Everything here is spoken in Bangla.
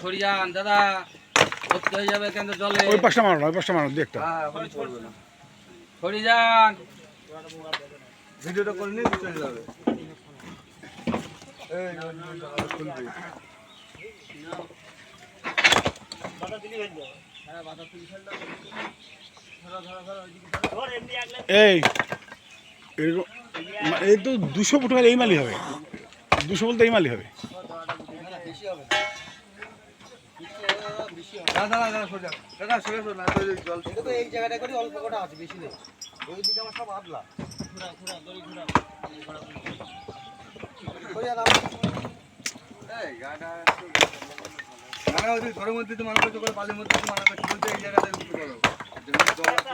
সরি যান দাদা, ভর্তি হয়ে যাবে কেন জলে। ওই পাশটা মারো না, ওই পাশটা মারো দেখটা। সরি যান, ভিডিওটা করে নিয়ে চলে যাবে। এই এরকম এই তো 200 ফুট হলে এই মালি হবে, 200 বলতে এই মালি হবে। এই জায়গাটা করে অল্প কটা আছে, বেশি নেই। ওই দিকে আমার সব আদলা। ঘরের মধ্যে তো মানা করতে পারে, বালির মধ্যে তো মানা করতে বলতে এই জায়গাটা